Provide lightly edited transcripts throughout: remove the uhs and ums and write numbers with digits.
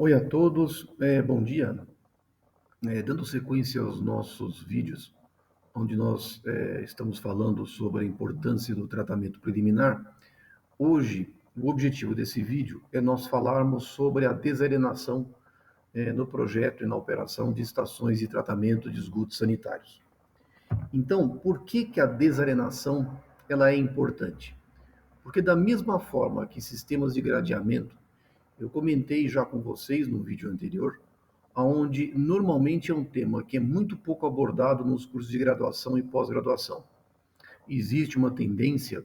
Oi a todos, bom dia. Dando sequência aos nossos vídeos, onde nós estamos falando sobre a importância do tratamento preliminar, hoje o objetivo desse vídeo é nós falarmos sobre a desarenação no projeto e na operação de estações de tratamento de esgotos sanitários. Então, por que que a desarenação ela é importante? Porque da mesma forma que sistemas de gradeamento, eu comentei já com vocês no vídeo anterior, onde normalmente é um tema que é muito pouco abordado nos cursos de graduação e pós-graduação. Existe uma tendência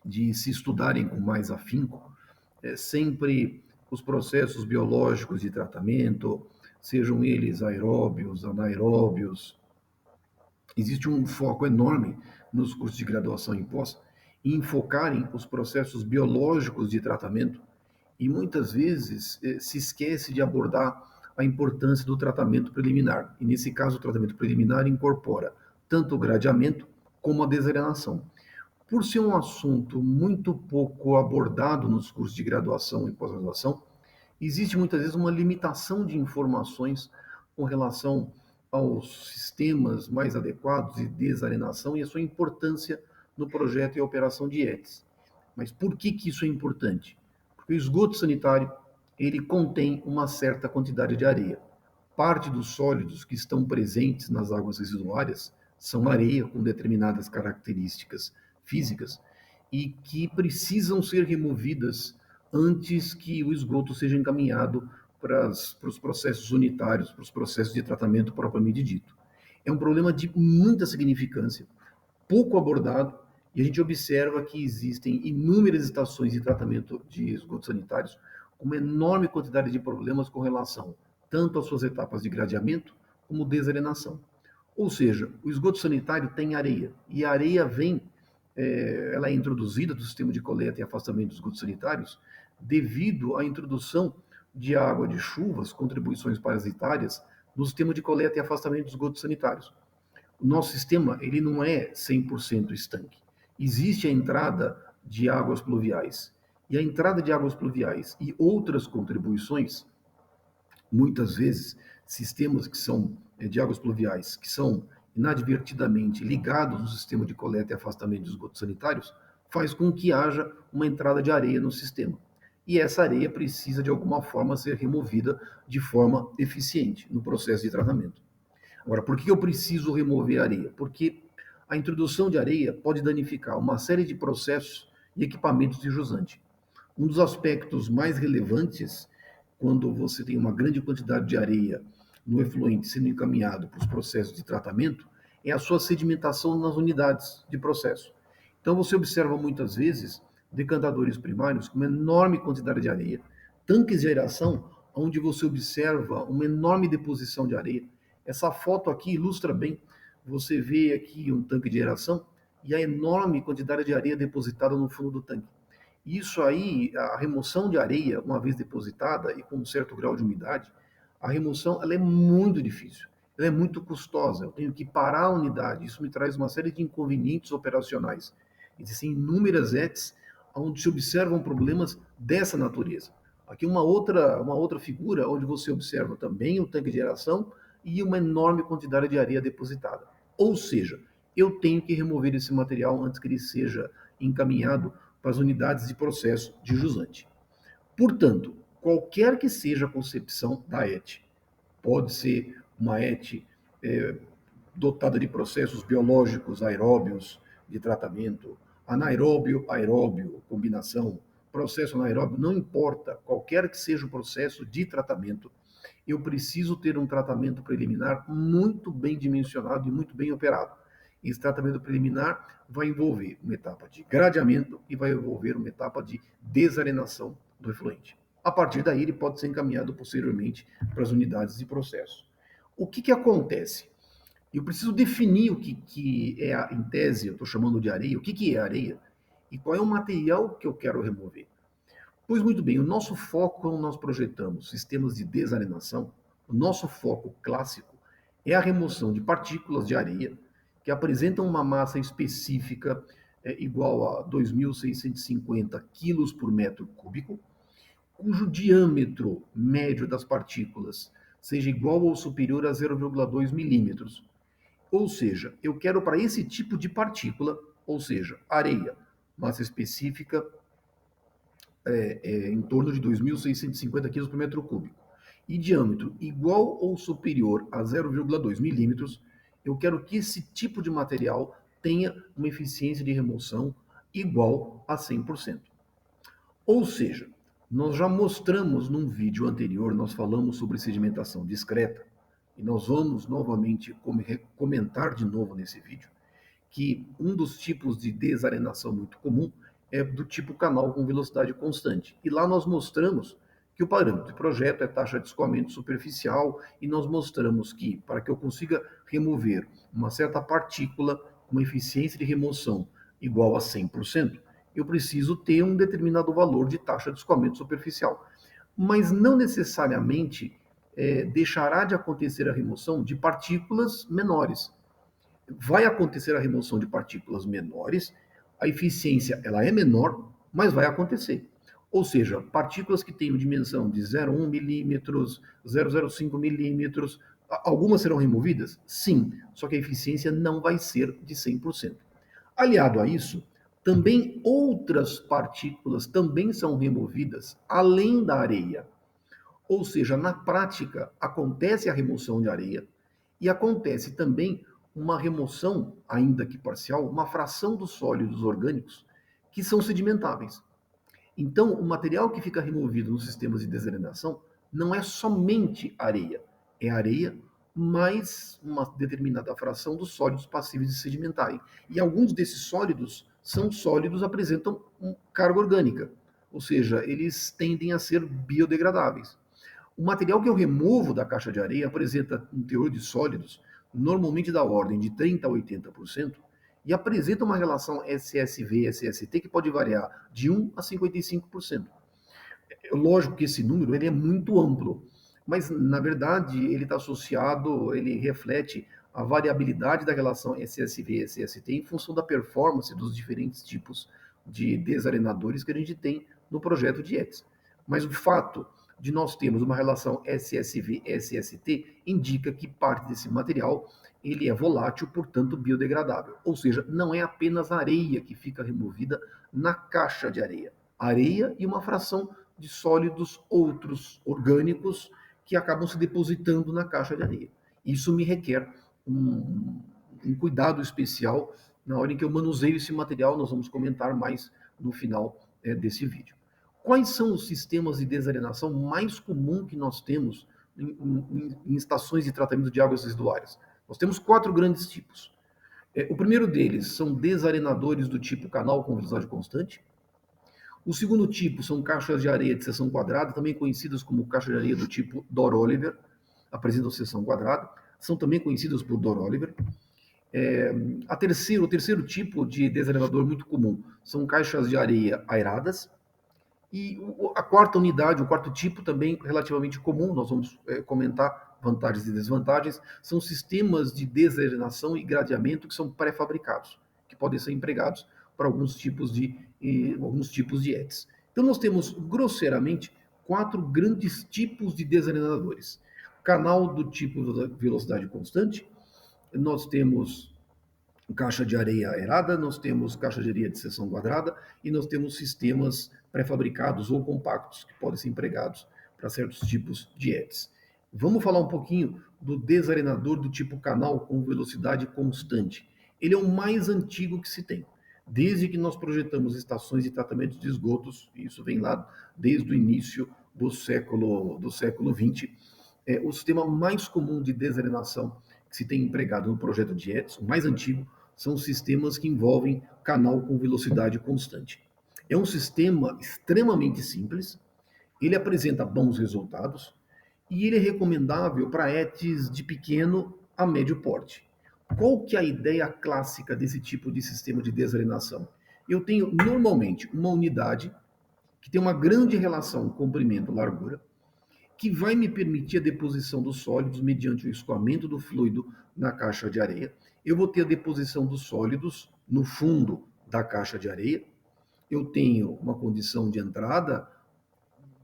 de se estudarem com mais afinco sempre os processos biológicos de tratamento, sejam eles aeróbios, anaeróbios. Existe um foco enorme nos cursos de graduação em pós em focarem os processos biológicos de tratamento e muitas vezes se esquece de abordar a importância do tratamento preliminar. E nesse caso, o tratamento preliminar incorpora tanto o gradeamento como a desarenação. Por ser um assunto muito pouco abordado nos cursos de graduação e pós-graduação, existe muitas vezes uma limitação de informações com relação aos sistemas mais adequados de desarenação e a sua importância no projeto e operação de ETS. Mas por que que isso é importante? Porque o esgoto sanitário, ele contém uma certa quantidade de areia. Parte dos sólidos que estão presentes nas águas residuárias são areia com determinadas características físicas e que precisam ser removidas antes que o esgoto seja encaminhado para os processos unitários, para os processos de tratamento propriamente dito. É um problema de muita significância, pouco abordado, e a gente observa que existem inúmeras estações de tratamento de esgotos sanitários com uma enorme quantidade de problemas com relação tanto às suas etapas de gradeamento como desarenação. Ou seja, o esgoto sanitário tem areia, e a areia ela é introduzida do sistema de coleta e afastamento dos esgotos sanitários devido à introdução de água de chuvas, contribuições parasitárias, no sistema de coleta e afastamento dos esgotos sanitários. O nosso sistema ele não é 100% estanque. Existe a entrada de águas pluviais. E a entrada de águas pluviais e outras contribuições, muitas vezes, sistemas que são de águas pluviais, que são inadvertidamente ligados no sistema de coleta e afastamento de esgotos sanitários, faz com que haja uma entrada de areia no sistema. E essa areia precisa, de alguma forma, ser removida de forma eficiente no processo de tratamento. Agora, por que eu preciso remover a areia? Porque a introdução de areia pode danificar uma série de processos e equipamentos de jusante. Um dos aspectos mais relevantes, quando você tem uma grande quantidade de areia no efluente sendo encaminhado para os processos de tratamento, é a sua sedimentação nas unidades de processo. Então, você observa muitas vezes decantadores primários com uma enorme quantidade de areia, tanques de aeração, onde você observa uma enorme deposição de areia. Essa foto aqui ilustra bem. Você vê aqui um tanque de aeração e a enorme quantidade de areia depositada no fundo do tanque. Isso aí, a remoção de areia, uma vez depositada e com um certo grau de umidade, a remoção ela é muito difícil, ela é muito custosa. Eu tenho que parar a unidade, isso me traz uma série de inconvenientes operacionais. Existem inúmeras ETs onde se observam problemas dessa natureza. Aqui uma outra figura onde você observa também o tanque de aeração e uma enorme quantidade de areia depositada. Ou seja, eu tenho que remover esse material antes que ele seja encaminhado para as unidades de processo de jusante. Portanto, qualquer que seja a concepção da ET, pode ser uma ET dotada de processos biológicos aeróbios de tratamento, anaeróbio, aeróbio, combinação, processo anaeróbio, não importa, qualquer que seja o processo de tratamento, eu preciso ter um tratamento preliminar muito bem dimensionado e muito bem operado. Esse tratamento preliminar vai envolver uma etapa de gradeamento e vai envolver uma etapa de desarenação do efluente. A partir daí, ele pode ser encaminhado posteriormente para as unidades de processo. O que, que acontece? Eu preciso definir o que é, em tese, eu estou chamando de areia, o que é areia e qual é o material que eu quero remover. Pois muito bem, o nosso foco, quando nós projetamos sistemas de desarenação, o nosso foco clássico é a remoção de partículas de areia que apresentam uma massa específica igual a 2.650 quilos por metro cúbico, cujo diâmetro médio das partículas seja igual ou superior a 0,2 milímetros. Ou seja, eu quero para esse tipo de partícula, ou seja, areia, massa específica em torno de 2.650 quilos por metro cúbico, e diâmetro igual ou superior a 0,2 milímetros, eu quero que esse tipo de material tenha uma eficiência de remoção igual a 100%. Ou seja, nós já mostramos num vídeo anterior, nós falamos sobre sedimentação discreta, e nós vamos novamente comentar de novo nesse vídeo, que um dos tipos de desarenação muito comum é do tipo canal com velocidade constante. E lá nós mostramos que o parâmetro de projeto é taxa de escoamento superficial, e nós mostramos que, para que eu consiga remover uma certa partícula com uma eficiência de remoção igual a 100%, eu preciso ter um determinado valor de taxa de escoamento superficial. Mas não necessariamente deixará de acontecer a remoção de partículas menores. Vai acontecer a remoção de partículas menores, a eficiência ela é menor, mas vai acontecer. Ou seja, partículas que tenham dimensão de 0,1 milímetros, 0,05 milímetros, algumas serão removidas? Sim, só que a eficiência não vai ser de 100%. Aliado a isso, também outras partículas também são removidas além da areia. Ou seja, na prática, acontece a remoção de areia e acontece também uma remoção, ainda que parcial, uma fração dos sólidos orgânicos que são sedimentáveis. Então, o material que fica removido nos sistemas de desarenação não é somente areia, é areia mais uma determinada fração dos sólidos passíveis de sedimentarem. E alguns desses sólidos são sólidos, apresentam carga orgânica, ou seja, eles tendem a ser biodegradáveis. O material que eu removo da caixa de areia apresenta um teor de sólidos, normalmente da ordem de 30% a 80%, e apresenta uma relação SSV-SST que pode variar de 1 a 55%. Lógico que esse número ele é muito amplo, mas na verdade ele está associado, ele reflete a variabilidade da relação SSV-SST em função da performance dos diferentes tipos de desarenadores que a gente tem no projeto de ETS. Mas o fato de nós termos uma relação SSV-SST indica que parte desse material ele é volátil, portanto biodegradável. Ou seja, não é apenas a areia que fica removida na caixa de areia. Areia e uma fração de sólidos outros orgânicos que acabam se depositando na caixa de areia. Isso me requer um cuidado especial na hora em que eu manuseio esse material. Nós vamos comentar mais no final desse vídeo. Quais são os sistemas de desarenação mais comum que nós temos em estações de tratamento de águas residuárias? Nós temos 4 grandes tipos. O primeiro deles são desarenadores do tipo canal com velocidade constante. O segundo tipo são caixas de areia de seção quadrada, também conhecidas como caixa de areia do tipo Dor-Oliver, apresentam seção quadrada, são também conhecidas por Dor-Oliver. O terceiro tipo de desarenador muito comum são caixas de areia aeradas. E a quarta unidade, o quarto tipo também relativamente comum, nós vamos comentar vantagens e desvantagens, são sistemas de desarenação e gradeamento que são pré-fabricados, que podem ser empregados para alguns tipos de ETS. Então nós temos, grosseiramente, 4 grandes tipos de desarenadores. Canal do tipo velocidade constante, nós temos caixa de areia aerada, nós temos caixa de areia de seção quadrada e nós temos sistemas pré-fabricados ou compactos que podem ser empregados para certos tipos de ETS. Vamos falar um pouquinho do desarenador do tipo canal com velocidade constante. Ele é o mais antigo que se tem. Desde que nós projetamos estações de tratamento de esgotos, isso vem lá desde o início do século XX, o sistema mais comum de desarenação que se tem empregado no projeto de ETS, o mais antigo, são sistemas que envolvem canal com velocidade constante. É um sistema extremamente simples, ele apresenta bons resultados e ele é recomendável para ETS de pequeno a médio porte. Qual que é a ideia clássica desse tipo de sistema de desarenação? Eu tenho normalmente uma unidade que tem uma grande relação comprimento-largura, que vai me permitir a deposição dos sólidos mediante o escoamento do fluido na caixa de areia. Eu vou ter a deposição dos sólidos no fundo da caixa de areia. Eu tenho uma condição de entrada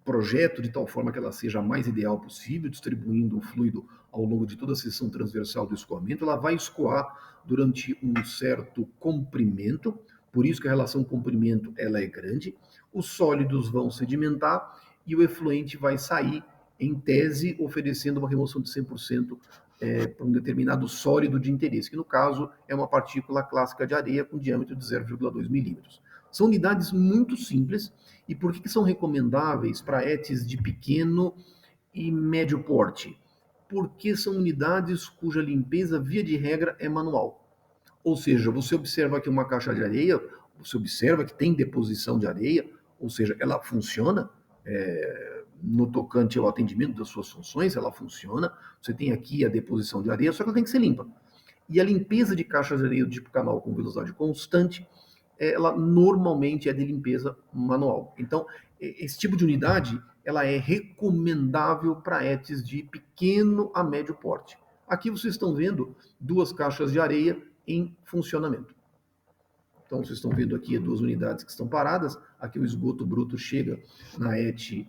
projeto de tal forma que ela seja a mais ideal possível, distribuindo o fluido ao longo de toda a seção transversal do escoamento, ela vai escoar durante um certo comprimento, por isso que a relação comprimento ela é grande, os sólidos vão sedimentar e o efluente vai sair, em tese, oferecendo uma remoção de 100% para um determinado sólido de interesse, que no caso é uma partícula clássica de areia com diâmetro de 0,2 milímetros. São unidades muito simples. E por que são recomendáveis para ETs de pequeno e médio porte? Porque são unidades cuja limpeza, via de regra, é manual. Ou seja, você observa que uma caixa de areia, você observa que tem deposição de areia, ou seja, ela funciona no tocante ao atendimento das suas funções, ela funciona. Você tem aqui a deposição de areia, só que ela tem que ser limpa. E a limpeza de caixas de areia do tipo canal com velocidade constante, ela normalmente é de limpeza manual. Então, esse tipo de unidade, ela é recomendável para ETs de pequeno a médio porte. Aqui vocês estão vendo duas caixas de areia em funcionamento. Então, vocês estão vendo aqui duas unidades que estão paradas. Aqui o esgoto bruto chega na ET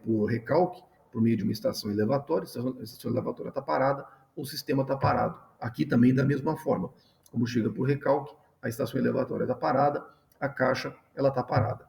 por recalque, por meio de uma estação elevatória. A estação elevatória está parada, o sistema está parado. Aqui também da mesma forma. Como chega por recalque, a estação elevatória está parada, a caixa ela está parada.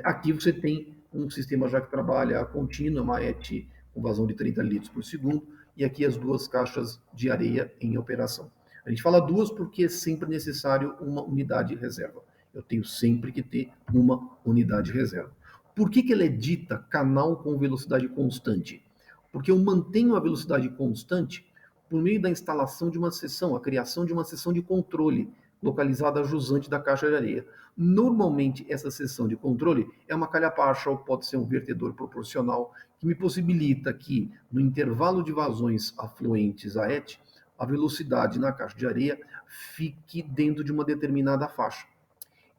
Aqui você tem um sistema já que trabalha contínuo, uma ET com vazão de 30 litros por segundo, e aqui as duas caixas de areia em operação. A gente fala duas porque é sempre necessário uma unidade de reserva. Eu tenho sempre que ter uma unidade de reserva. Por que ela é dita canal com velocidade constante? Porque eu mantenho a velocidade constante por meio da instalação de uma seção, a criação de uma seção de controle localizada jusante da caixa de areia. Normalmente, essa seção de controle é uma calha partial, pode ser um vertedor proporcional, que me possibilita que, no intervalo de vazões afluentes à ET, a velocidade na caixa de areia fique dentro de uma determinada faixa.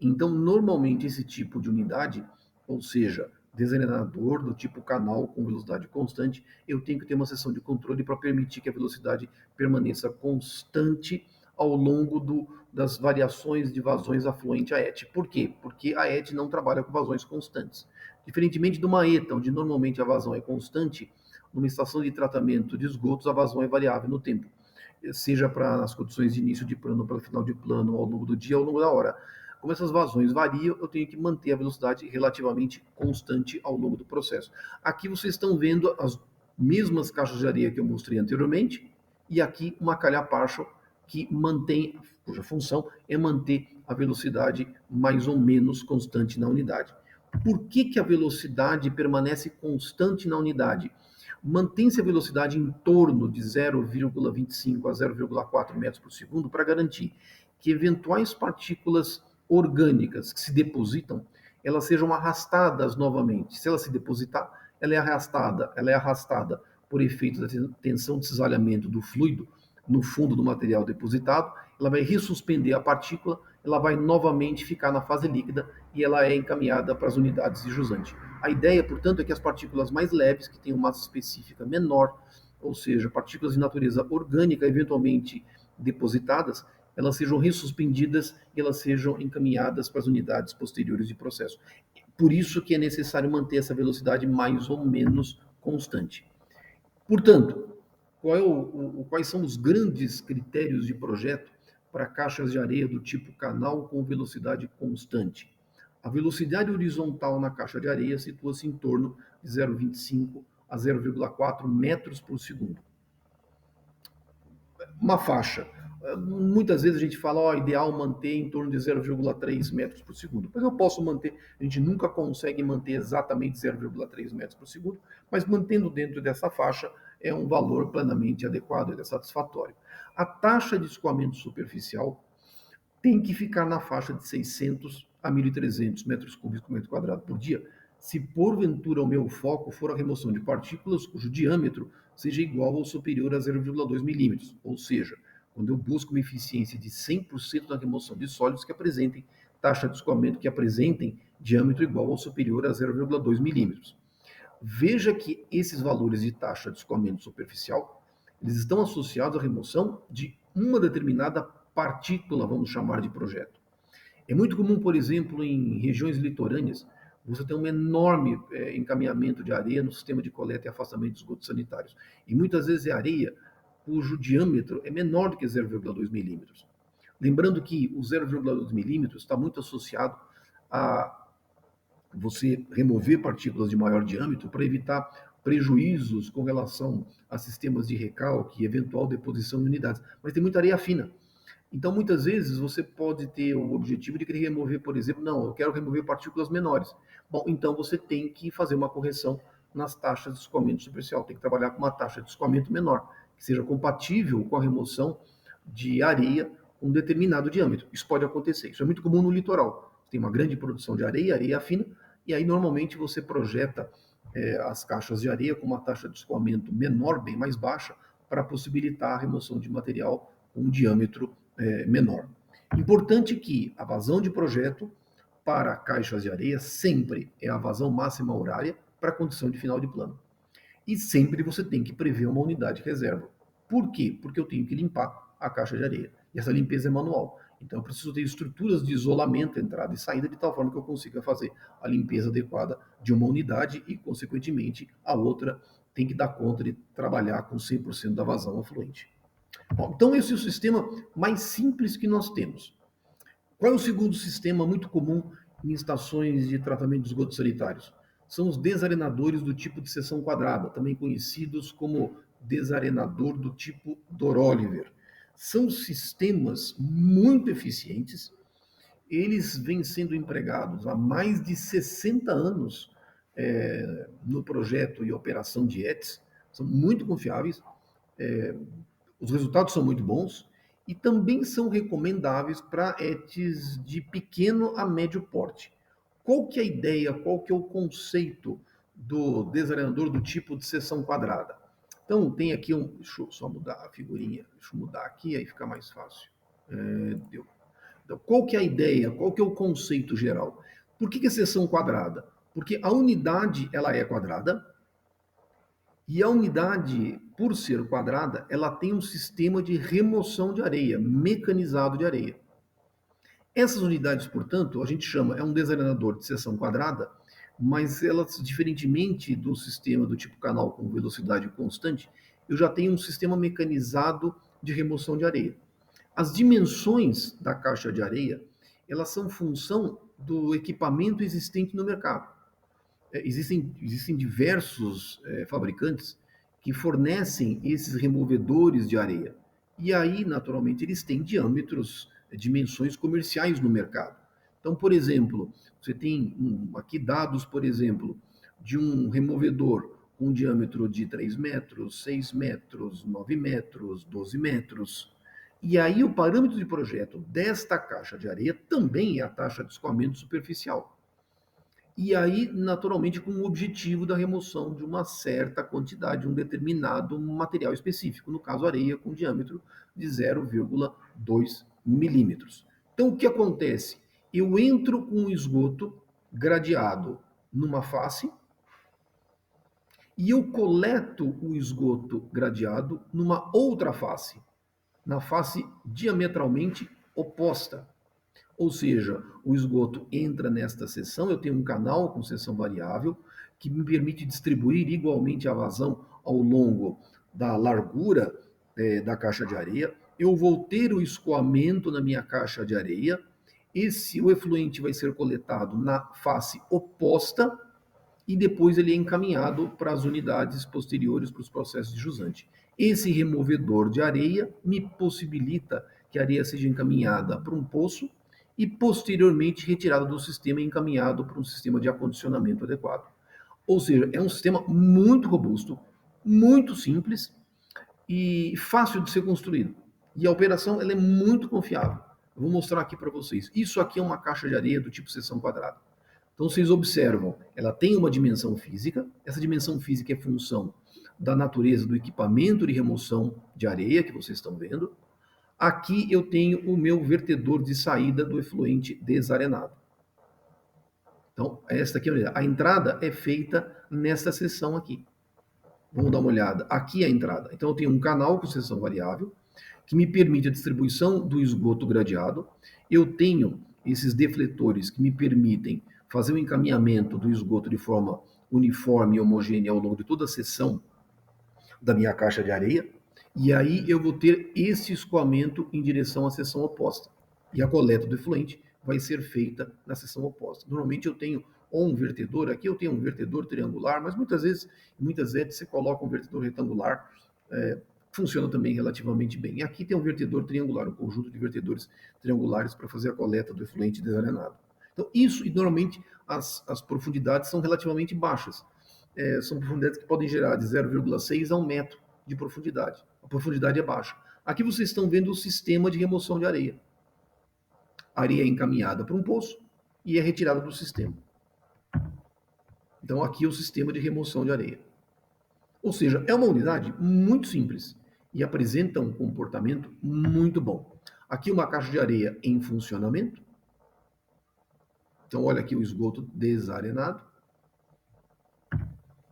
Então, normalmente, esse tipo de unidade, ou seja, desarenador do tipo canal com velocidade constante, eu tenho que ter uma seção de controle para permitir que a velocidade permaneça constante ao longo das variações de vazões afluente à ET. Por quê? Porque a ET não trabalha com vazões constantes. Diferentemente de uma ETA, onde normalmente a vazão é constante, numa estação de tratamento de esgotos, a vazão é variável no tempo, seja para as condições de início de plano, para final de plano, ao longo do dia, ao longo da hora. Como essas vazões variam, eu tenho que manter a velocidade relativamente constante ao longo do processo. Aqui vocês estão vendo as mesmas caixas de areia que eu mostrei anteriormente, e aqui uma calha partial que mantém, cuja função é manter a velocidade mais ou menos constante na unidade. Por que a velocidade permanece constante na unidade? Mantém-se a velocidade em torno de 0,25 a 0,4 metros por segundo para garantir que eventuais partículas orgânicas que se depositam, elas sejam arrastadas novamente. Se ela se depositar, ela é arrastada por efeito da tensão de cisalhamento do fluido no fundo do material depositado, ela vai ressuspender a partícula, ela vai novamente ficar na fase líquida e ela é encaminhada para as unidades de jusante. A ideia, portanto, é que as partículas mais leves, que têm uma massa específica menor, ou seja, partículas de natureza orgânica eventualmente depositadas, elas sejam ressuspendidas e elas sejam encaminhadas para as unidades posteriores de processo. Por isso que é necessário manter essa velocidade mais ou menos constante. Portanto, quais são os grandes critérios de projeto para caixas de areia do tipo canal com velocidade constante? A velocidade horizontal na caixa de areia situa-se em torno de 0,25 a 0,4 metros por segundo. Uma faixa. Muitas vezes a gente fala, ó, ideal manter em torno de 0,3 metros por segundo. Pois eu posso manter, a gente nunca consegue manter exatamente 0,3 metros por segundo, mas mantendo dentro dessa faixa é um valor plenamente adequado, é satisfatório. A taxa de escoamento superficial tem que ficar na faixa de 600 a 1.300 metros cúbicos por metro quadrado por dia, se porventura o meu foco for a remoção de partículas cujo diâmetro seja igual ou superior a 0,2 milímetros, ou seja, quando eu busco uma eficiência de 100% na remoção de sólidos que apresentem taxa de escoamento que apresentem diâmetro igual ou superior a 0,2 milímetros. Veja que esses valores de taxa de escoamento superficial, eles estão associados à remoção de uma determinada partícula, vamos chamar de projeto. É muito comum, por exemplo, em regiões litorâneas, você tem um enorme encaminhamento de areia no sistema de coleta e afastamento de esgotos sanitários. E muitas vezes é areia cujo diâmetro é menor do que 0,2 milímetros. Lembrando que o 0,2 milímetros está muito associado a você remover partículas de maior diâmetro para evitar prejuízos com relação a sistemas de recalque e eventual deposição em unidades. Mas tem muita areia fina. Então, muitas vezes, você pode ter o objetivo de querer remover, por exemplo, não, eu quero remover partículas menores. Bom, então você tem que fazer uma correção nas taxas de escoamento superficial. Tem que trabalhar com uma taxa de escoamento menor, que seja compatível com a remoção de areia com um determinado diâmetro. Isso pode acontecer. Isso é muito comum no litoral. Tem uma grande produção de areia, areia fina, e aí normalmente você projeta as caixas de areia com uma taxa de escoamento menor, bem mais baixa, para possibilitar a remoção de material com um diâmetro menor. Importante que a vazão de projeto para caixas de areia sempre é a vazão máxima horária para a condição de final de plano. E sempre você tem que prever uma unidade reserva. Por quê? Porque eu tenho que limpar a caixa de areia. E essa limpeza é manual. Então eu preciso ter estruturas de isolamento, entrada e saída, de tal forma que eu consiga fazer a limpeza adequada de uma unidade e, consequentemente, a outra tem que dar conta de trabalhar com 100% da vazão afluente. Bom, então esse é o sistema mais simples que nós temos. Qual é o segundo sistema muito comum em estações de tratamento de esgotos sanitários? São os desarenadores do tipo de seção quadrada, também conhecidos como desarenador do tipo Doroliver. São sistemas muito eficientes, eles vêm sendo empregados há mais de 60 anos no projeto e operação de ETS, são muito confiáveis, os resultados são muito bons e também são recomendáveis para ETs de pequeno a médio porte. Qual que é a ideia, qual que é o conceito do desarenador do tipo de seção quadrada? Então, tem aqui deixa eu só mudar a figurinha, deixa eu mudar aqui, aí fica mais fácil. Deu. Então, qual que é a ideia, qual que é o conceito geral? Por que é seção quadrada? Porque a unidade, ela é quadrada, e a unidade, por ser quadrada, ela tem um sistema de remoção de areia, mecanizado de areia. Essas unidades, portanto, a gente chama, é um desarenador de seção quadrada, mas elas, diferentemente do sistema do tipo canal com velocidade constante, eu já tenho um sistema mecanizado de remoção de areia. As dimensões da caixa de areia, elas são função do equipamento existente no mercado. Existem diversos fabricantes que fornecem esses removedores de areia. E aí, naturalmente, eles têm diâmetros, dimensões comerciais no mercado. Então, por exemplo, você tem aqui dados, por exemplo, de um removedor com um diâmetro de 3 metros, 6 metros, 9 metros, 12 metros. E aí o parâmetro de projeto desta caixa de areia também é a taxa de escoamento superficial. E aí, naturalmente, com o objetivo da remoção de uma certa quantidade, um determinado material específico, no caso, areia com diâmetro de 0,2 milímetros. Então, o que acontece? Eu entro com o esgoto gradeado numa face e eu coleto o esgoto gradeado numa outra face, na face diametralmente oposta. Ou seja, o esgoto entra nesta seção, eu tenho um canal com seção variável, que me permite distribuir igualmente a vazão ao longo da largura da caixa de areia. Eu vou ter o escoamento na minha caixa de areia. O efluente vai ser coletado na face oposta e depois ele é encaminhado para as unidades posteriores para os processos de jusante. Esse removedor de areia me possibilita que a areia seja encaminhada para um poço e posteriormente retirada do sistema e encaminhado para um sistema de acondicionamento adequado. Ou seja, é um sistema muito robusto, muito simples e fácil de ser construído. E a operação ela é muito confiável. Eu vou mostrar aqui para vocês. Isso aqui é uma caixa de areia do tipo seção quadrada. Então vocês observam, ela tem uma dimensão física, essa dimensão física é função da natureza do equipamento de remoção de areia que vocês estão vendo. Aqui eu tenho o meu vertedor de saída do efluente desarenado. Então, esta aqui é a entrada é feita nesta seção aqui. Vamos dar uma olhada. Aqui é a entrada. Então eu tenho um canal com seção variável, que me permite a distribuição do esgoto gradeado. Eu tenho esses defletores que me permitem fazer o encaminhamento do esgoto de forma uniforme e homogênea ao longo de toda a seção da minha caixa de areia, e aí eu vou ter esse escoamento em direção à seção oposta. E a coleta do efluente vai ser feita na seção oposta. Normalmente eu tenho ou um vertedor, aqui eu tenho um vertedor triangular, mas muitas vezes, muitas vezes você coloca um vertedor retangular, funciona também relativamente bem. E aqui tem um vertedor triangular, um conjunto de vertedores triangulares para fazer a coleta do efluente desarenado. Então, isso, e normalmente as profundidades são relativamente baixas. São profundidades que podem gerar de 0,6 a 1 metro de profundidade. A profundidade é baixa. Aqui vocês estão vendo o sistema de remoção de areia. A areia é encaminhada para um poço e é retirada do sistema. Então, aqui é o sistema de remoção de areia. Ou seja, é uma unidade muito simples e apresenta um comportamento muito bom. Aqui uma caixa de areia em funcionamento. Então, olha aqui o esgoto desarenado.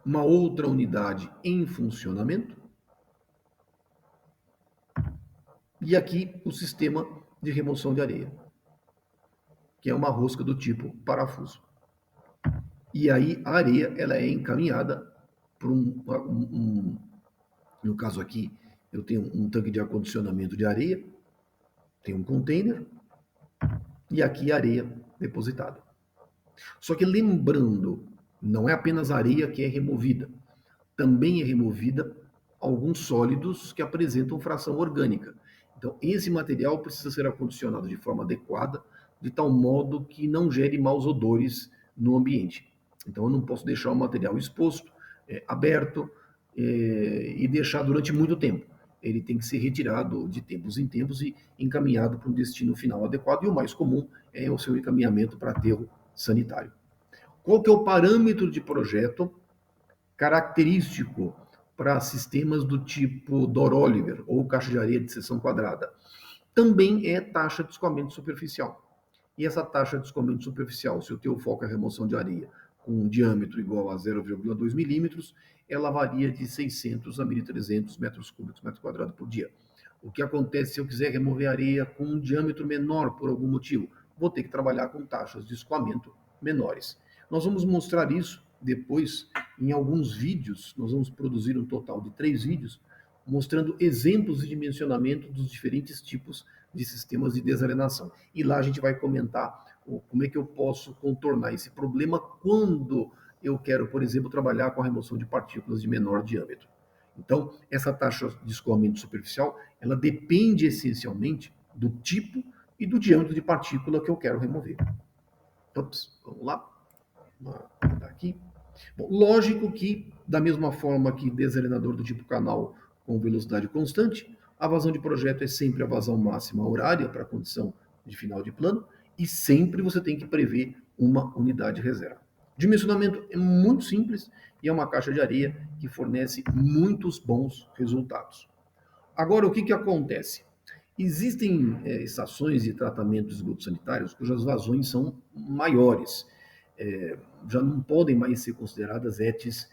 Uma outra unidade em funcionamento. E aqui o sistema de remoção de areia, que é uma rosca do tipo parafuso. E aí a areia ela é encaminhada para no caso aqui, eu tenho um tanque de acondicionamento de areia, tem um container, e aqui a areia depositada. Só que lembrando, não é apenas a areia que é removida, também é removida alguns sólidos que apresentam fração orgânica. Então, esse material precisa ser acondicionado de forma adequada, de tal modo que não gere maus odores no ambiente. Então, eu não posso deixar o material exposto, aberto, e deixar durante muito tempo. Ele tem que ser retirado de tempos em tempos e encaminhado para um destino final adequado. E o mais comum é o seu encaminhamento para aterro sanitário. Qual que é o parâmetro de projeto característico para sistemas do tipo Dor-Oliver ou caixa de areia de seção quadrada? Também é taxa de escoamento superficial. E essa taxa de escoamento superficial, se o teu foco é remoção de areia com um diâmetro igual a 0,2 milímetros, ela varia de 600 a 1.300 metros cúbicos metro quadrado por dia. O que acontece se eu quiser remover areia com um diâmetro menor por algum motivo? Vou ter que trabalhar com taxas de escoamento menores. Nós vamos mostrar isso depois em alguns vídeos. Nós vamos produzir um total de 3 vídeos mostrando exemplos de dimensionamento dos diferentes tipos de sistemas de desarenação. E lá a gente vai comentar como é que eu posso contornar esse problema quando eu quero, por exemplo, trabalhar com a remoção de partículas de menor diâmetro. Então, essa taxa de escoamento superficial, ela depende essencialmente do tipo e do diâmetro de partícula que eu quero remover. Ops, vamos lá. Aqui. Bom, lógico que, da mesma forma que desarenador do tipo canal com velocidade constante, a vazão de projeto é sempre a vazão máxima horária para a condição de final de plano e sempre você tem que prever uma unidade reserva. O dimensionamento é muito simples e é uma caixa de areia que fornece muitos bons resultados. Agora, o que acontece? Existem estações de tratamento de esgotos sanitários cujas vazões são maiores. Já não podem mais ser consideradas ETs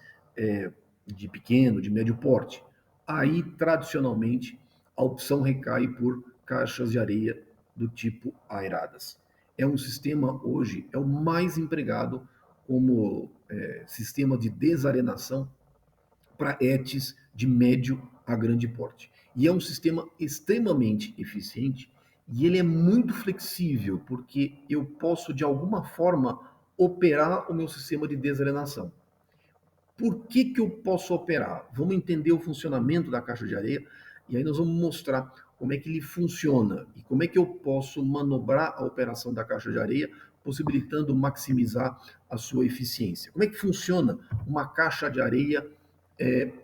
de pequeno, de médio porte. Aí, tradicionalmente, a opção recai por caixas de areia do tipo aeradas. É um sistema, hoje, é o mais empregado como sistema de desarenação para ETs de médio a grande porte. E é um sistema extremamente eficiente e ele é muito flexível, porque eu posso, de alguma forma, operar o meu sistema de desarenação. Por que eu posso operar? Vamos entender o funcionamento da caixa de areia e aí nós vamos mostrar como é que ele funciona e como é que eu posso manobrar a operação da caixa de areia, possibilitando maximizar a sua eficiência. Como é que funciona uma caixa de areia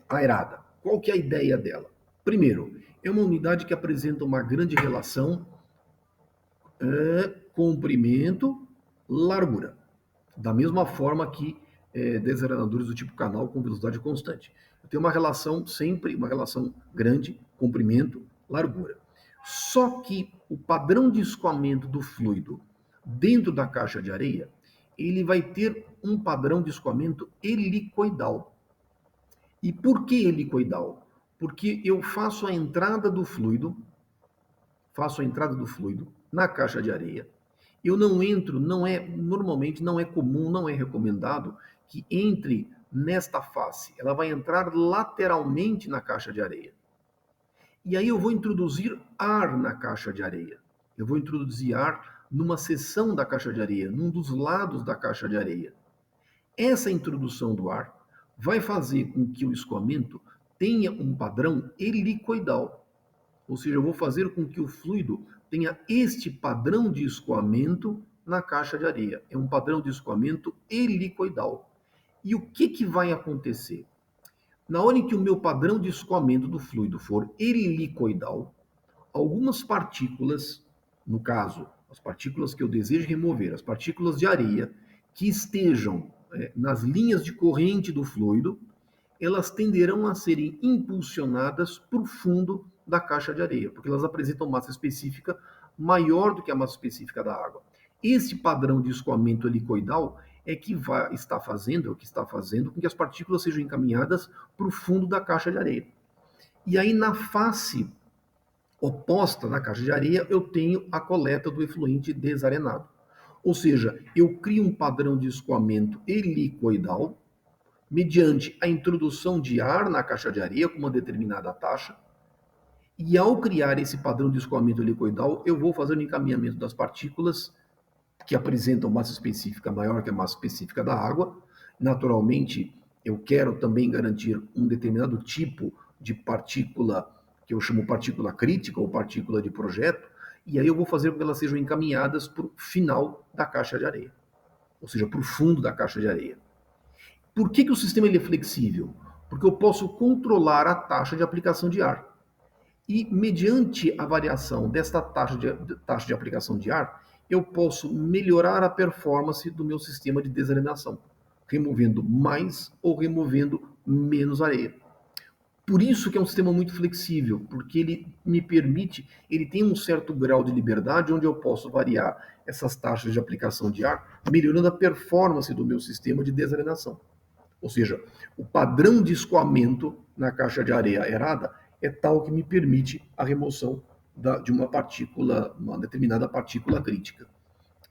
aerada? Qual que é a ideia dela? Primeiro, é uma unidade que apresenta uma grande relação comprimento-largura, da mesma forma que desarenadores do tipo canal com velocidade constante. Eu tenho uma relação sempre, uma relação grande, comprimento, largura. Só que o padrão de escoamento do fluido dentro da caixa de areia, ele vai ter um padrão de escoamento helicoidal. E por que helicoidal? Porque eu faço a entrada do fluido na caixa de areia, Eu não entro, normalmente não é comum, não é recomendado que entre nesta face. Ela vai entrar lateralmente na caixa de areia. E aí eu vou introduzir ar na caixa de areia. Eu vou introduzir ar numa seção da caixa de areia, num dos lados da caixa de areia. Essa introdução do ar vai fazer com que o escoamento tenha um padrão helicoidal. Ou seja, eu vou fazer com que o fluido tenha este padrão de escoamento na caixa de areia. É um padrão de escoamento helicoidal. E o que vai acontecer? Na hora em que o meu padrão de escoamento do fluido for helicoidal, algumas partículas, no caso, as partículas que eu desejo remover, as partículas de areia que estejam nas linhas de corrente do fluido, elas tenderão a serem impulsionadas para o fundo da caixa de areia, porque elas apresentam massa específica maior do que a massa específica da água. Esse padrão de escoamento helicoidal é que está fazendo com que as partículas sejam encaminhadas para o fundo da caixa de areia. E aí, na face oposta da caixa de areia, eu tenho a coleta do efluente desarenado. Ou seja, eu crio um padrão de escoamento helicoidal, mediante a introdução de ar na caixa de areia com uma determinada taxa, e ao criar esse padrão de escoamento helicoidal, eu vou fazer o encaminhamento das partículas que apresentam massa específica maior que a massa específica da água. Naturalmente, eu quero também garantir um determinado tipo de partícula, que eu chamo partícula crítica ou partícula de projeto, e aí eu vou fazer com que elas sejam encaminhadas para o final da caixa de areia, ou seja, para o fundo da caixa de areia. Por que o sistema ele é flexível? Porque eu posso controlar a taxa de aplicação de ar. E, mediante a variação desta taxa de aplicação de ar, eu posso melhorar a performance do meu sistema de desarenação, removendo mais ou removendo menos areia. Por isso que é um sistema muito flexível, porque ele me permite, ele tem um certo grau de liberdade onde eu posso variar essas taxas de aplicação de ar, melhorando a performance do meu sistema de desarenação. Ou seja, o padrão de escoamento na caixa de areia aerada é tal que me permite a remoção de uma partícula, uma determinada partícula crítica.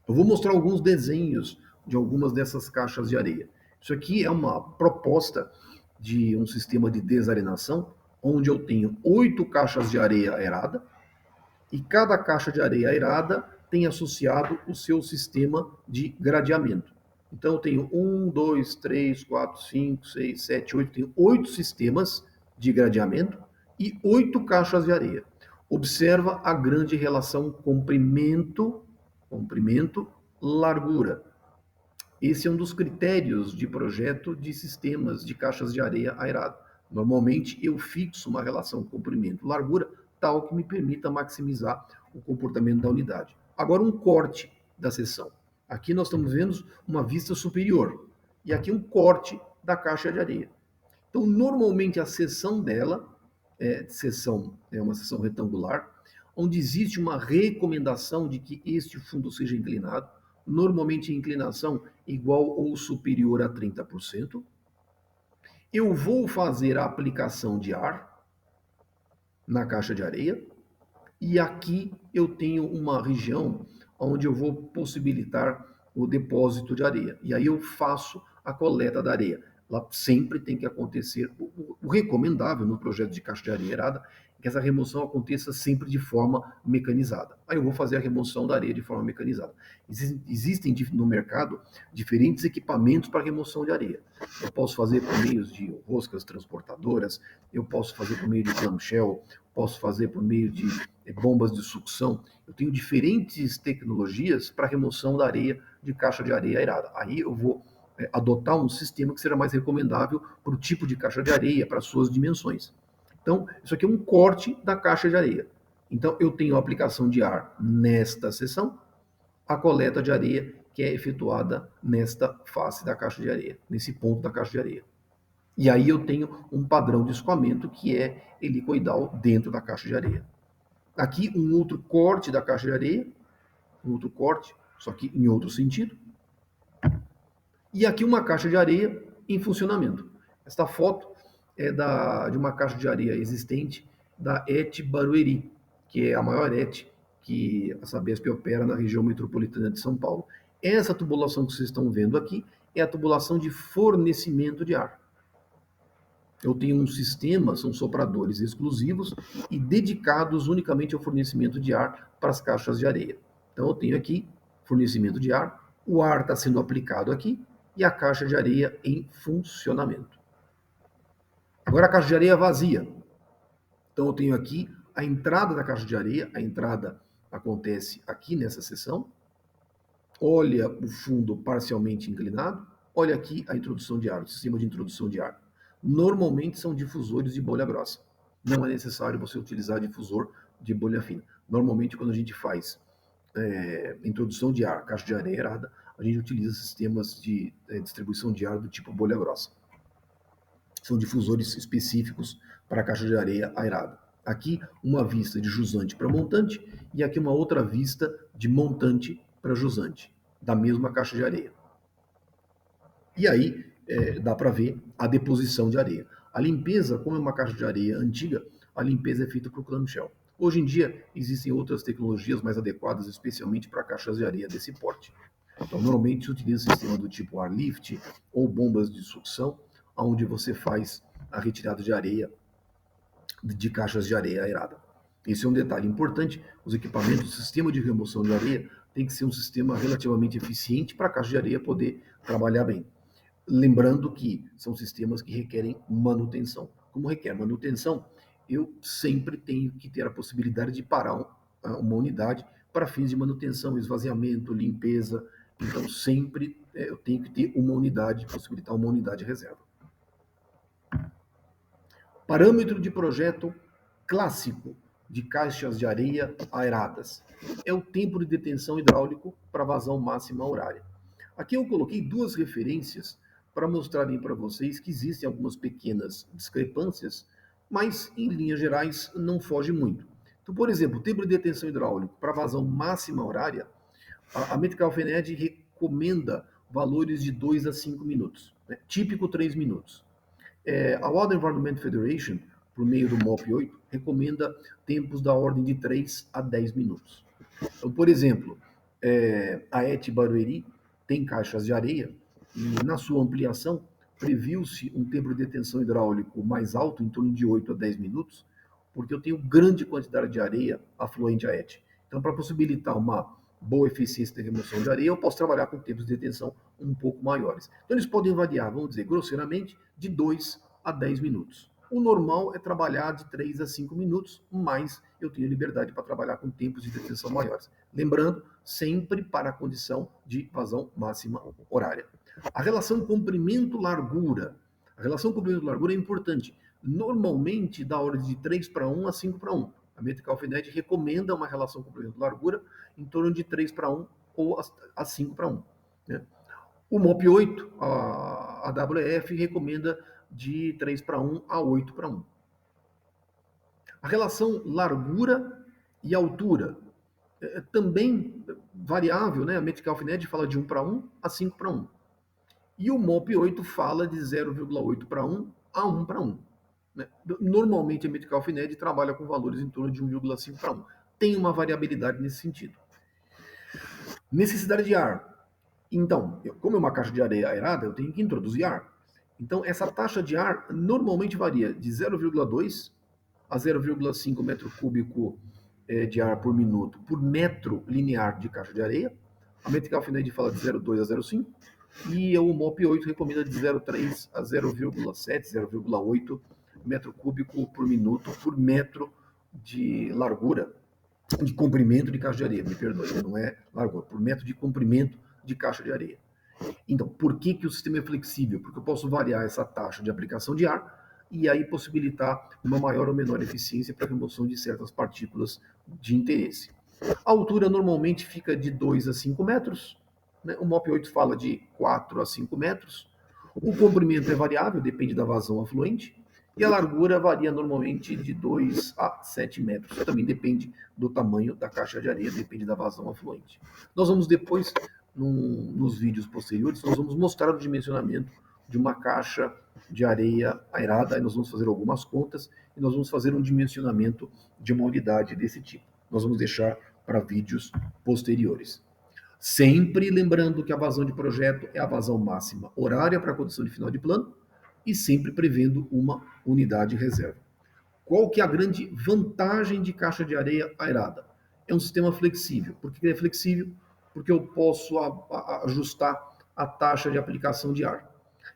Eu vou mostrar alguns desenhos de algumas dessas caixas de areia. Isso aqui é uma proposta de um sistema de desarenação, onde eu tenho 8 caixas de areia aerada, e cada caixa de areia aerada tem associado o seu sistema de gradeamento. Então eu tenho 1, 2, 3, 4, 5, 6, 7, 8, tenho 8 sistemas de gradeamento e 8 caixas de areia. Observa a grande relação comprimento-largura. Esse é um dos critérios de projeto de sistemas de caixas de areia aerada. Normalmente eu fixo uma relação comprimento-largura tal que me permita maximizar o comportamento da unidade. Agora um corte da seção. Aqui nós estamos vendo uma vista superior e aqui um corte da caixa de areia. Então normalmente a seção dela é uma seção retangular, onde existe uma recomendação de que este fundo seja inclinado, normalmente inclinação igual ou superior a 30%. Eu vou fazer a aplicação de ar na caixa de areia, e aqui eu tenho uma região onde eu vou possibilitar o depósito de areia. E aí eu faço a coleta da areia. Lá sempre tem que acontecer, o recomendável no projeto de caixa de areia aerada é que essa remoção aconteça sempre de forma mecanizada. Aí eu vou fazer a remoção da areia de forma mecanizada. Existem no mercado diferentes equipamentos para remoção de areia. Eu posso fazer por meio de roscas transportadoras, eu posso fazer por meio de clamshell, posso fazer por meio de bombas de sucção. Eu tenho diferentes tecnologias para remoção da areia de caixa de areia aerada. Aí eu vou adotar um sistema que será mais recomendável para o tipo de caixa de areia, para suas dimensões. Então, isso aqui é um corte da caixa de areia. Então, eu tenho a aplicação de ar nesta seção, a coleta de areia que é efetuada nesta face da caixa de areia, nesse ponto da caixa de areia. E aí eu tenho um padrão de escoamento que é helicoidal dentro da caixa de areia. Aqui um outro corte da caixa de areia, um outro corte, só que em outro sentido. E aqui uma caixa de areia em funcionamento. Esta foto é de uma caixa de areia existente da ET Barueri, que é a maior ET que a Sabesp opera na região metropolitana de São Paulo. Essa tubulação que vocês estão vendo aqui é a tubulação de fornecimento de ar. Eu tenho um sistema, são sopradores exclusivos e dedicados unicamente ao fornecimento de ar para as caixas de areia. Então eu tenho aqui fornecimento de ar, o ar está sendo aplicado aqui e a caixa de areia em funcionamento. Agora a caixa de areia vazia. Então eu tenho aqui a entrada da caixa de areia, a entrada acontece aqui nessa seção. Olha o fundo parcialmente inclinado, olha aqui a introdução de ar, o sistema de introdução de ar. Normalmente são difusores de bolha grossa. Não é necessário você utilizar difusor de bolha fina. Normalmente, quando a gente faz introdução de ar, caixa de areia aerada, a gente utiliza sistemas de distribuição de ar do tipo bolha grossa. São difusores específicos para a caixa de areia aerada. Aqui, uma vista de jusante para montante e aqui uma outra vista de montante para jusante, da mesma caixa de areia. E aí dá para ver a deposição de areia. A limpeza, como é uma caixa de areia antiga, a limpeza é feita por clamshell. Hoje em dia, existem outras tecnologias mais adequadas, especialmente para caixas de areia desse porte. Então, normalmente se utiliza sistema do tipo airlift ou bombas de sucção, onde você faz a retirada de areia de caixas de areia aerada. Esse é um detalhe importante. Os equipamentos, o sistema de remoção de areia tem que ser um sistema relativamente eficiente para a caixa de areia poder trabalhar bem. Lembrando que são sistemas que requerem manutenção. Como requer manutenção, eu sempre tenho que ter a possibilidade de parar uma unidade para fins de manutenção, esvaziamento, limpeza. Então, sempre eu tenho que ter uma unidade, possibilitar uma unidade reserva. Parâmetro de projeto clássico de caixas de areia aeradas é o tempo de detenção hidráulico para vazão máxima horária. Aqui eu coloquei duas referências para mostrarem para vocês que existem algumas pequenas discrepâncias, mas em linhas gerais não foge muito. Então, por exemplo, o tempo de detenção hidráulico para vazão máxima horária, a Metcalfe-Ned recomenda valores de 2 a 5 minutos, né? Típico 3 minutos. A World Environment Federation, por meio do MOP 8, recomenda tempos da ordem de 3 a 10 minutos. Então, por exemplo, a ET Barueri tem caixas de areia e na sua ampliação previu-se um tempo de detenção hidráulico mais alto, em torno de 8 a 10 minutos, porque eu tenho grande quantidade de areia afluente à ET. Então, para possibilitar uma boa eficiência de remoção de areia, eu posso trabalhar com tempos de detenção um pouco maiores. Então, eles podem variar, vamos dizer, grosseiramente, de 2 a 10 minutos. O normal é trabalhar de 3 a 5 minutos, mas eu tenho liberdade para trabalhar com tempos de detenção maiores. Lembrando, sempre para a condição de vazão máxima horária. A relação comprimento-largura. A relação comprimento-largura é importante. Normalmente dá ordem de 3 para 1 a 5 para 1. A Metcalfe-Ned recomenda uma relação comprimento-largura em torno de 3 para 1 ou a 5 para 1. Né? O MOP 8, a AWF, recomenda de 3 para 1 a 8 para 1. A relação largura e altura é também variável, né? A Metcalfe-Ned fala de 1 para 1 a 5 para 1. E o MOP 8 fala de 0,8 para 1 a 1 para 1. Né? Normalmente a Metcalfe-Ned trabalha com valores em torno de 1,5 para 1. Tem uma variabilidade nesse sentido. Necessidade de ar. Então, como é uma caixa de areia aerada, eu tenho que introduzir ar. Então, essa taxa de ar normalmente varia de 0,2 a 0,5 metro cúbico de ar por minuto por metro linear de caixa de areia. A Metcalfe-Ned fala de 0,2 a 0,5 e o MOP 8 recomenda de 0,3 a 0,7, 0,8 metro cúbico por minuto por metro de largura, de comprimento de caixa de areia, me perdoe, não é largura, por metro de comprimento de caixa de areia. Então, por que o sistema é flexível? Porque eu posso variar essa taxa de aplicação de ar e aí possibilitar uma maior ou menor eficiência para a remoção de certas partículas de interesse. A altura normalmente fica de 2 a 5 metros, né? O MOP 8 fala de 4 a 5 metros. O comprimento é variável, depende da vazão afluente, e a largura varia normalmente de 2 a 7 metros. Também depende do tamanho da caixa de areia, depende da vazão afluente. Nós vamos depois, nos vídeos posteriores, nós vamos mostrar o dimensionamento de uma caixa de areia aerada, aí nós vamos fazer algumas contas e nós vamos fazer um dimensionamento de uma unidade desse tipo. Nós vamos deixar para vídeos posteriores. Sempre lembrando que a vazão de projeto é a vazão máxima horária para a condição de final de plano e sempre prevendo uma unidade reserva. Qual que é a grande vantagem de caixa de areia aerada? É um sistema flexível. Por que é flexível? Porque eu posso ajustar a taxa de aplicação de ar.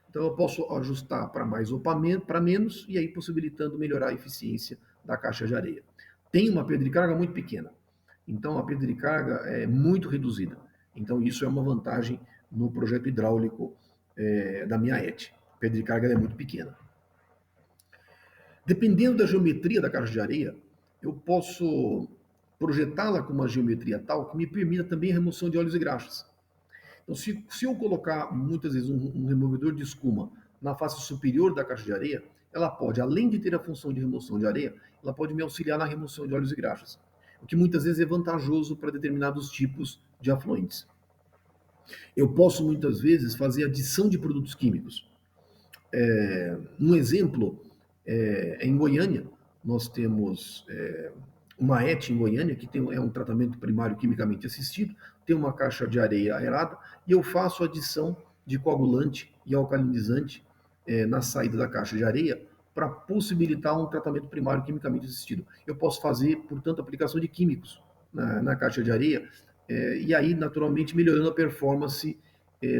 Então eu posso ajustar para mais ou para menos e aí possibilitando melhorar a eficiência da caixa de areia. Tem uma perda de carga muito pequena. Então a perda de carga é muito reduzida. Então isso é uma vantagem no projeto hidráulico da minha ET. A perda de carga é muito pequena. Dependendo da geometria da caixa de areia, eu posso projetá-la com uma geometria tal que me permita também a remoção de óleos e graxas. Então, se eu colocar muitas vezes um removedor de escuma na face superior da caixa de areia, ela pode, além de ter a função de remoção de areia, ela pode me auxiliar na remoção de óleos e graxas, o que muitas vezes é vantajoso para determinados tipos de afluentes. Eu posso muitas vezes fazer adição de produtos químicos. Um exemplo em Goiânia, nós temos uma ET em Goiânia, que é um tratamento primário quimicamente assistido, tem uma caixa de areia aerada, e eu faço adição de coagulante e alcalinizante na saída da caixa de areia para possibilitar um tratamento primário quimicamente assistido. Eu posso fazer, portanto, aplicação de químicos na caixa de areia, e aí, naturalmente, melhorando a performance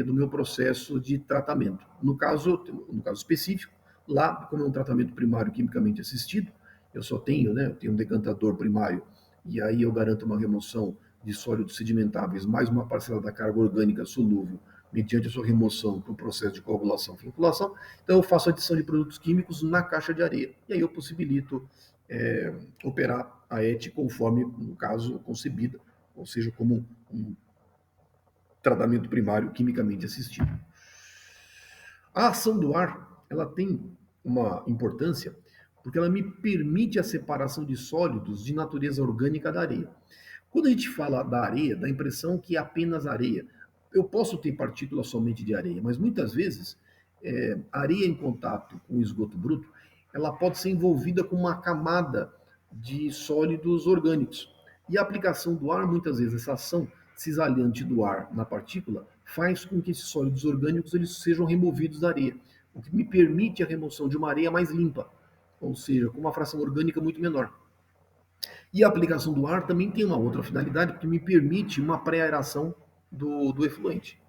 do meu processo de tratamento. No caso específico, lá, como é um tratamento primário quimicamente assistido, eu só tenho, né, eu tenho um decantador primário, e aí eu garanto uma remoção de sólidos sedimentáveis, mais uma parcela da carga orgânica solúvel, mediante a sua remoção para o processo de coagulação e vinculação. Então eu faço adição de produtos químicos na caixa de areia, e aí eu possibilito operar a ET conforme, no caso, concebida, ou seja, como um tratamento primário quimicamente assistido. A ação do ar, ela tem uma importância porque ela me permite a separação de sólidos de natureza orgânica da areia. Quando a gente fala da areia, dá a impressão que é apenas areia. Eu posso ter partículas somente de areia, mas muitas vezes areia em contato com esgoto bruto, ela pode ser envolvida com uma camada de sólidos orgânicos. E a aplicação do ar, muitas vezes, essa ação cisalhante do ar na partícula, faz com que esses sólidos orgânicos eles sejam removidos da areia, o que me permite a remoção de uma areia mais limpa, ou seja, com uma fração orgânica muito menor. E a aplicação do ar também tem uma outra finalidade, porque me permite uma pré-aeração do efluente.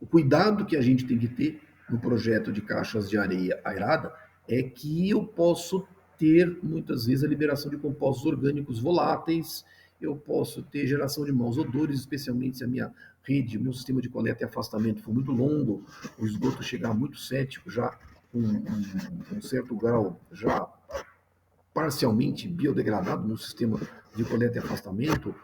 O cuidado que a gente tem que ter no projeto de caixas de areia aerada é que eu posso ter, muitas vezes, a liberação de compostos orgânicos voláteis, eu posso ter geração de maus odores, especialmente se a minha rede, o meu sistema de coleta e afastamento for muito longo, o esgoto chegar muito cético, já com um certo grau já parcialmente biodegradado no sistema de coleta e afastamento,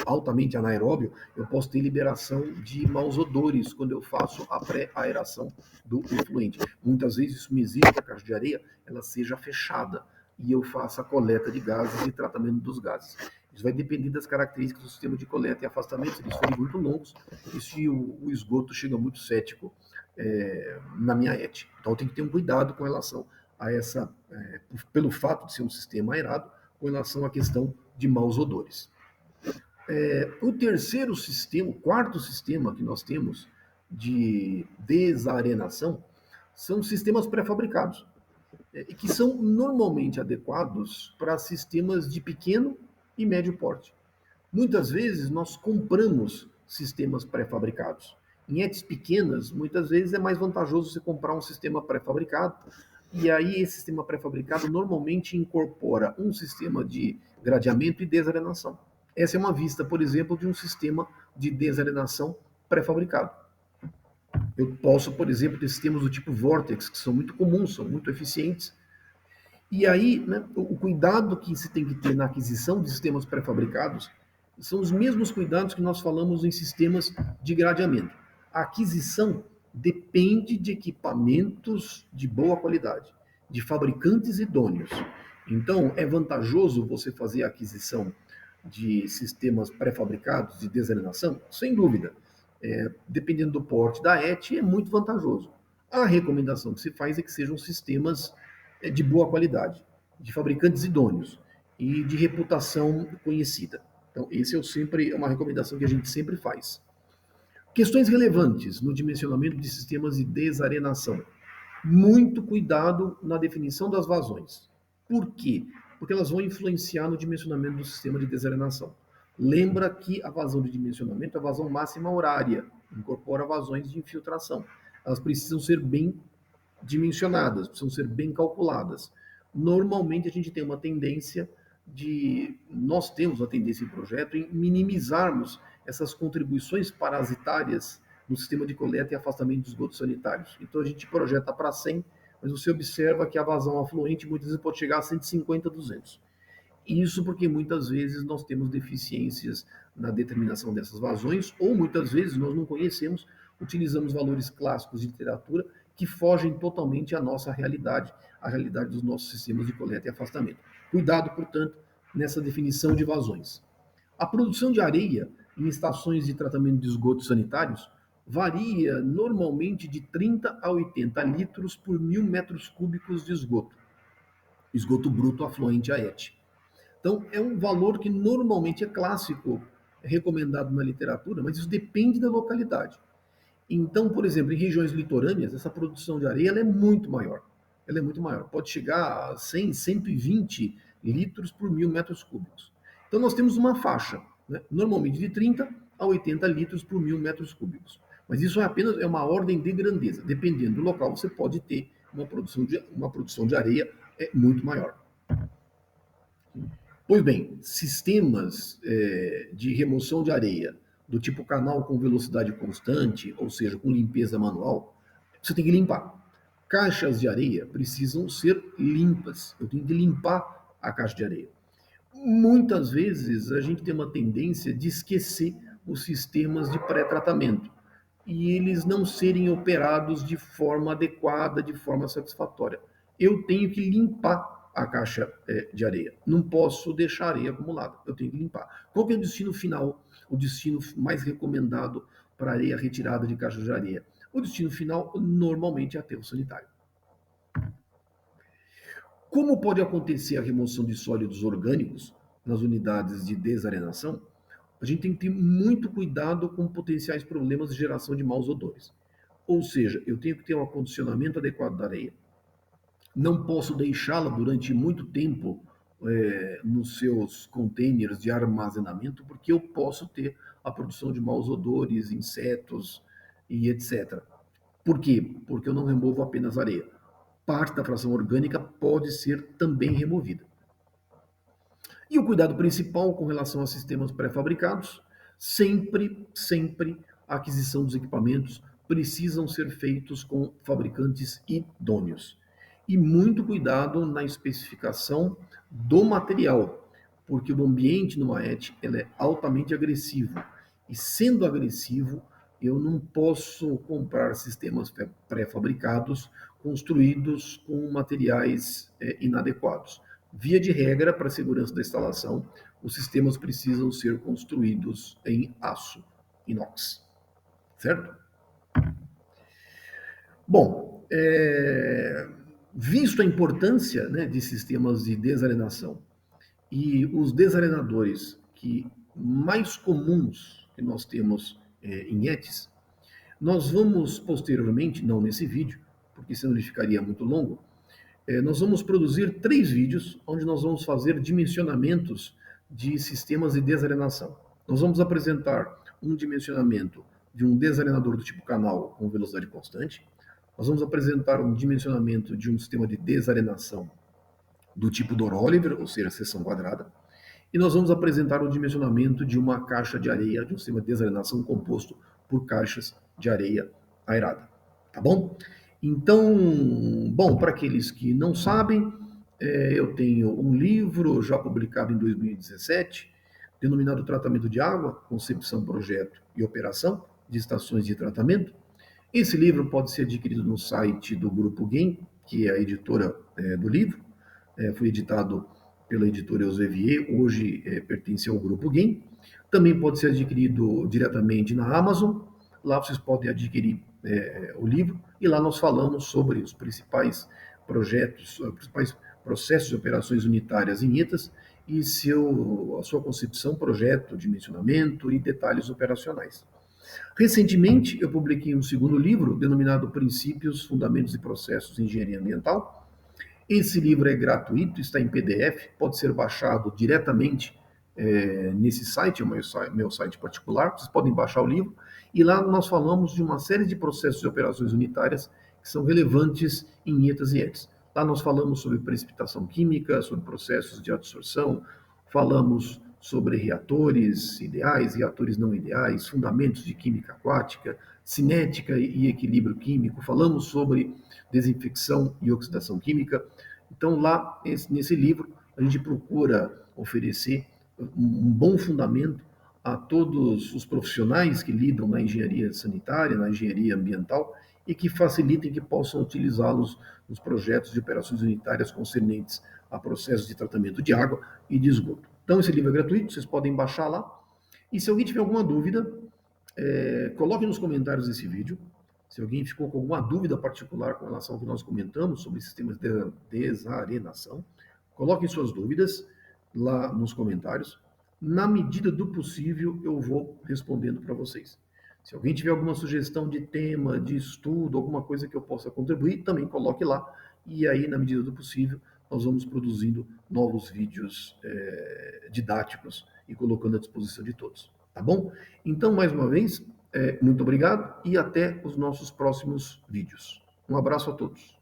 altamente anaeróbio, eu posso ter liberação de maus odores quando eu faço a pré-aeração do efluente. Muitas vezes isso me exige que a caixa de areia ela seja fechada e eu faça a coleta de gases e tratamento dos gases. Isso vai depender das características do sistema de coleta e afastamento, se eles forem muito longos e se o esgoto chega muito cético na minha ET. Então tem que ter um cuidado com relação a essa, pelo fato de ser um sistema aerado, com relação à questão de maus odores. O terceiro sistema, o quarto sistema que nós temos de desarenação são sistemas pré-fabricados, e que são normalmente adequados para sistemas de pequeno e médio porte. Muitas vezes nós compramos sistemas pré-fabricados. Em ETs pequenas, muitas vezes é mais vantajoso você comprar um sistema pré-fabricado, e aí esse sistema pré-fabricado normalmente incorpora um sistema de gradeamento e desarenação. Essa é uma vista, por exemplo, de um sistema de desarenação pré-fabricado. Eu posso, por exemplo, ter sistemas do tipo Vortex, que são muito comuns, são muito eficientes. E aí, né, o cuidado que se tem que ter na aquisição de sistemas pré-fabricados são os mesmos cuidados que nós falamos em sistemas de gradeamento. A aquisição depende de equipamentos de boa qualidade, de fabricantes idôneos. Então, é vantajoso você fazer a aquisição de sistemas pré-fabricados de desarenação? Sem dúvida. Dependendo do porte da ET, é muito vantajoso. A recomendação que se faz é que sejam sistemas de boa qualidade, de fabricantes idôneos e de reputação conhecida. Então, esse é uma recomendação que a gente sempre faz. Questões relevantes no dimensionamento de sistemas de desarenação. Muito cuidado na definição das vazões. Por quê? Porque elas vão influenciar no dimensionamento do sistema de desarenação. Lembra que a vazão de dimensionamento é a vazão máxima horária, incorpora vazões de infiltração. Elas precisam ser bem dimensionadas, precisam ser bem calculadas. Normalmente a gente tem uma tendência nós temos a tendência em projeto em minimizarmos essas contribuições parasitárias no sistema de coleta e afastamento de esgotos sanitários. Então a gente projeta para 100, mas você observa que a vazão afluente muitas vezes pode chegar a 150, 200. Isso porque muitas vezes nós temos deficiências na determinação dessas vazões, ou muitas vezes nós não conhecemos, utilizamos valores clássicos de literatura que fogem totalmente à nossa realidade, à realidade dos nossos sistemas de coleta e afastamento. Cuidado, portanto, nessa definição de vazões. A produção de areia em estações de tratamento de esgotos sanitários varia normalmente de 30 a 80 litros por 1.000 metros cúbicos de esgoto, esgoto bruto afluente a ET. Então, é um valor que normalmente é clássico, é recomendado na literatura, mas isso depende da localidade. Então, por exemplo, em regiões litorâneas, essa produção de areia ela é muito maior. Ela é muito maior. Pode chegar a 100, 120 litros por 1.000 metros cúbicos. Então, nós temos uma faixa, né? Normalmente de 30 a 80 litros por 1.000 metros cúbicos. Mas isso é apenas uma ordem de grandeza. Dependendo do local, você pode ter uma produção de areia muito maior. Pois bem, sistemas de remoção de areia do tipo canal com velocidade constante, ou seja, com limpeza manual, você tem que limpar. Caixas de areia precisam ser limpas. Eu tenho que limpar a caixa de areia. Muitas vezes a gente tem uma tendência de esquecer os sistemas de pré-tratamento e eles não serem operados de forma adequada, de forma satisfatória. Eu tenho que limpar a caixa de areia. Não posso deixar areia acumulada. Eu tenho que limpar. Qual que é o destino final, o destino mais recomendado para areia retirada de caixas de areia? O destino final normalmente é aterro sanitário. Como pode acontecer a remoção de sólidos orgânicos nas unidades de desarenação? A gente tem que ter muito cuidado com potenciais problemas de geração de maus odores. Ou seja, eu tenho que ter um acondicionamento adequado da areia, não posso deixá-la durante muito tempo nos seus containers de armazenamento, porque eu posso ter a produção de maus odores, insetos e etc. Por quê? Porque eu não removo apenas areia. Parte da fração orgânica pode ser também removida. E o cuidado principal com relação a sistemas pré-fabricados, sempre a aquisição dos equipamentos precisam ser feitos com fabricantes idôneos. E muito cuidado na especificação do material, porque o ambiente no AET é altamente agressivo. E sendo agressivo, eu não posso comprar sistemas pré-fabricados construídos com materiais inadequados. Via de regra, para a segurança da instalação, os sistemas precisam ser construídos em aço inox, certo? Bom, visto a importância, né, de sistemas de desarenação e os desarenadores que mais comuns que nós temos em ETs, nós vamos posteriormente, não nesse vídeo, porque senão ele ficaria muito longo, nós vamos produzir 3 vídeos onde nós vamos fazer dimensionamentos de sistemas de desarenação. Nós vamos apresentar um dimensionamento de um desarenador do tipo canal com velocidade constante. Nós vamos apresentar um dimensionamento de um sistema de desarenação do tipo Dor-Oliver, ou seja, seção quadrada. E nós vamos apresentar o dimensionamento de uma caixa de areia, de um sistema de desarenação composto por caixas de areia aerada. Tá bom? Então, bom, para aqueles que não sabem, eu tenho um livro já publicado em 2017, denominado Tratamento de Água, Concepção, Projeto e Operação de Estações de Tratamento. Esse livro pode ser adquirido no site do Grupo GEM, que é a editora do livro. Foi editado pela editora Elsevier, hoje pertence ao Grupo GEM. Também pode ser adquirido diretamente na Amazon. Lá vocês podem adquirir o livro e lá nós falamos sobre os principais projetos, os principais processos de operações unitárias em ITAS e a sua concepção, projeto, dimensionamento e detalhes operacionais. Recentemente, eu publiquei um segundo livro, denominado Princípios, Fundamentos e Processos de Engenharia Ambiental. Esse livro é gratuito, está em PDF, pode ser baixado diretamente nesse site, é o meu site particular, vocês podem baixar o livro, e lá nós falamos de uma série de processos e operações unitárias que são relevantes em IETAs e ETs. Lá nós falamos sobre precipitação química, sobre processos de adsorção, falamos sobre reatores ideais, reatores não ideais, fundamentos de química aquática, cinética e equilíbrio químico, falamos sobre desinfecção e oxidação química. Então, lá, nesse livro, a gente procura oferecer um bom fundamento a todos os profissionais que lidam na engenharia sanitária, na engenharia ambiental, e que facilitem que possam utilizá-los nos projetos de operações unitárias concernentes a processos de tratamento de água e de esgoto. Então, esse livro é gratuito, vocês podem baixar lá. E se alguém tiver alguma dúvida, coloque nos comentários desse vídeo. Se alguém ficou com alguma dúvida particular com relação ao que nós comentamos sobre sistemas de desarenação, coloquem suas dúvidas lá nos comentários. Na medida do possível, eu vou respondendo para vocês. Se alguém tiver alguma sugestão de tema, de estudo, alguma coisa que eu possa contribuir, também coloque lá. E aí, na medida do possível, nós vamos produzindo novos vídeos didáticos e colocando à disposição de todos. Tá bom? Então, mais uma vez, muito obrigado e até os nossos próximos vídeos. Um abraço a todos.